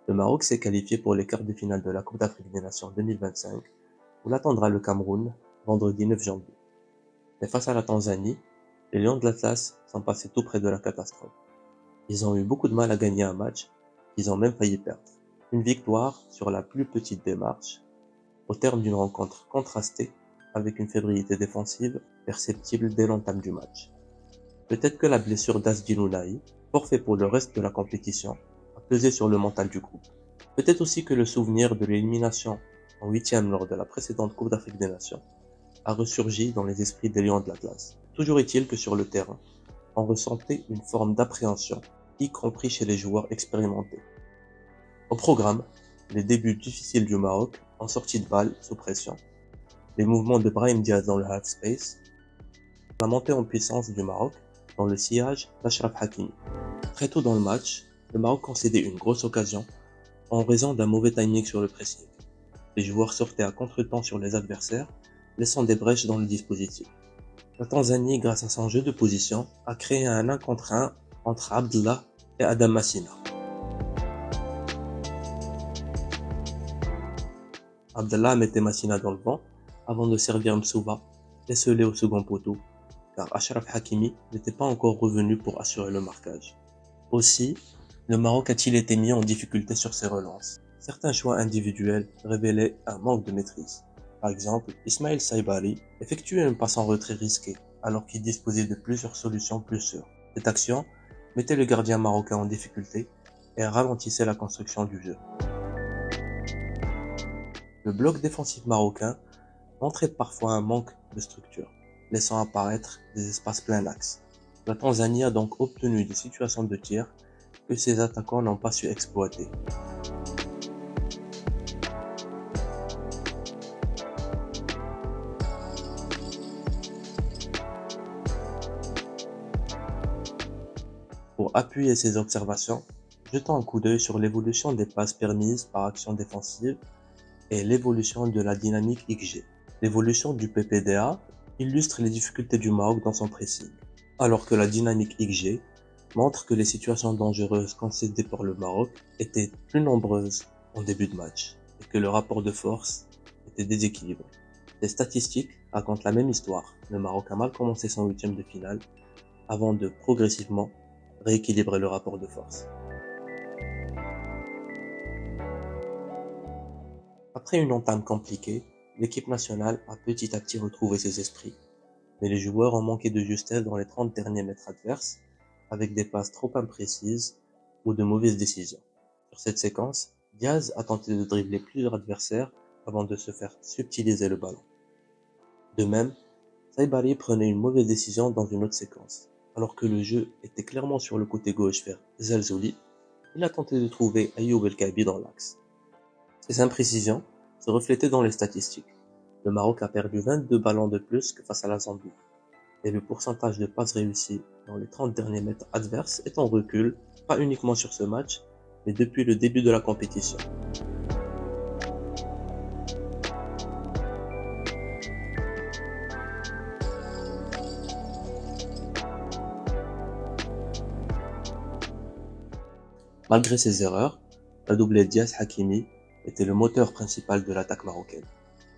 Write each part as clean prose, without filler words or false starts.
Le Maroc s'est qualifié pour les quarts de finale de la Coupe d'Afrique des Nations 2025, où l'attendra le Cameroun, vendredi 9 janvier. Mais face à la Tanzanie, les Lions de l'Atlas sont passés tout près de la catastrophe. Ils ont eu beaucoup de mal à gagner un match qu'ils ont même failli perdre. Une victoire sur la plus petite démarche, au terme d'une rencontre contrastée, avec une fébrilité défensive perceptible dès l'entame du match. Peut-être que la blessure d'Asdin Ounahi, forfait pour le reste de la compétition, a pesé sur le mental du groupe. Peut-être aussi que le souvenir de l'élimination en huitième lors de la précédente Coupe d'Afrique des Nations a ressurgi dans les esprits des Lions de l'Atlas. Toujours est-il que sur le terrain, on ressentait une forme d'appréhension, y compris chez les joueurs expérimentés. Au programme, les débuts difficiles du Maroc en sortie de balle sous pression, les mouvements de Brahim Diaz dans le half-space, la montée en puissance du Maroc dans le sillage d'Achraf Hakimi. Très tôt dans le match, le Maroc concédait une grosse occasion en raison d'un mauvais timing sur le pressing. Les joueurs sortaient à contre-temps sur les adversaires, laissant des brèches dans le dispositif. La Tanzanie, grâce à son jeu de position, a créé un 1 contre 1 entre Abdallah et Adam Massina. Abdallah mettait Massina dans le vent avant de servir Msouba, esselé au second poteau, car Achraf Hakimi n'était pas encore revenu pour assurer le marquage. Aussi, le Maroc a-t-il été mis en difficulté sur ses relances. Certains choix individuels révélaient un manque de maîtrise. Par exemple, Ismaël Saibari effectuait un passe en retrait risqué, alors qu'il disposait de plusieurs solutions plus sûres. Cette action mettait le gardien marocain en difficulté et ralentissait la construction du jeu. Le bloc défensif marocain montrait parfois un manque de structure, laissant apparaître des espaces plein axe. La Tanzanie a donc obtenu des situations de tir que ses attaquants n'ont pas su exploiter. Pour appuyer ces observations, jetons un coup d'œil sur l'évolution des passes permises par action défensive et l'évolution de la dynamique XG. L'évolution du PPDA illustre les difficultés du Maroc dans son pressing, alors que la dynamique XG montre que les situations dangereuses concédées par le Maroc étaient plus nombreuses en début de match et que le rapport de force était déséquilibré. Les statistiques racontent la même histoire. Le Maroc a mal commencé son huitième de finale avant de progressivement rééquilibrer le rapport de force. Après une entame compliquée, l'équipe nationale a petit à petit retrouvé ses esprits, mais les joueurs ont manqué de justesse dans les 30 derniers mètres adverses, avec des passes trop imprécises ou de mauvaises décisions. Sur cette séquence, Diaz a tenté de dribbler plusieurs adversaires avant de se faire subtiliser le ballon. De même, Saibari prenait une mauvaise décision dans une autre séquence. Alors que le jeu était clairement sur le côté gauche vers Zelzouli, il a tenté de trouver Ayoub El Kaabi dans l'axe. Ces imprécisions se reflétaient dans les statistiques. Le Maroc a perdu 22 ballons de plus que face à la Zambie, et le pourcentage de passes réussies dans les 30 derniers mètres adverses est en recul, pas uniquement sur ce match, mais depuis le début de la compétition. Malgré ces erreurs, la doublée Diaz-Hakimi était le moteur principal de l'attaque marocaine.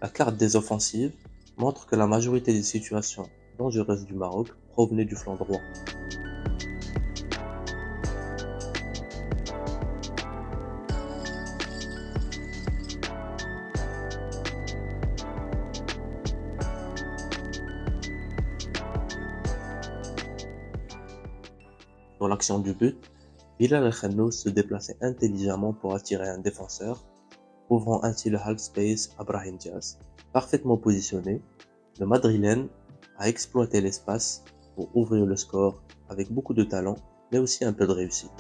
La carte des offensives montre que la majorité des situations dangereuses du Maroc provenaient du flanc droit. Dans l'action du but, Bilal El Khannous se déplaçait intelligemment pour attirer un défenseur, ouvrant ainsi le half-space à Brahim Diaz. Parfaitement positionné, le Madrilène a exploité l'espace pour ouvrir le score avec beaucoup de talent, mais aussi un peu de réussite.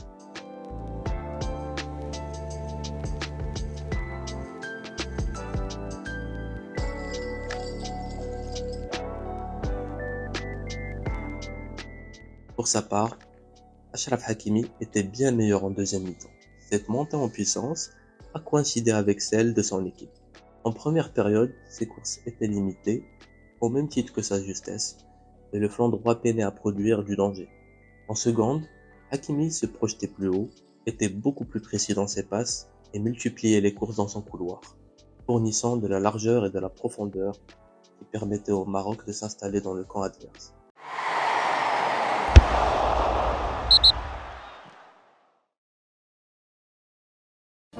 Pour sa part, Achraf Hakimi était bien meilleur en deuxième mi-temps. Cette montée en puissance a coïncidé avec celle de son équipe. En première période, ses courses étaient limitées, au même titre que sa justesse, et le flanc droit peinait à produire du danger. En seconde, Hakimi se projetait plus haut, était beaucoup plus précis dans ses passes et multipliait les courses dans son couloir, fournissant de la largeur et de la profondeur qui permettaient au Maroc de s'installer dans le camp adverse.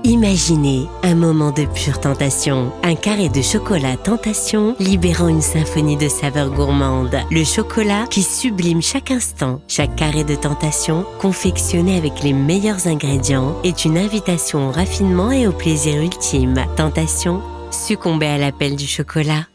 Imaginez un moment de pure tentation. Un carré de chocolat Tentation libérant une symphonie de saveurs gourmandes. Le chocolat qui sublime chaque instant. Chaque carré de Tentation, confectionné avec les meilleurs ingrédients, est une invitation au raffinement et au plaisir ultime. Tentation, succomber à l'appel du chocolat.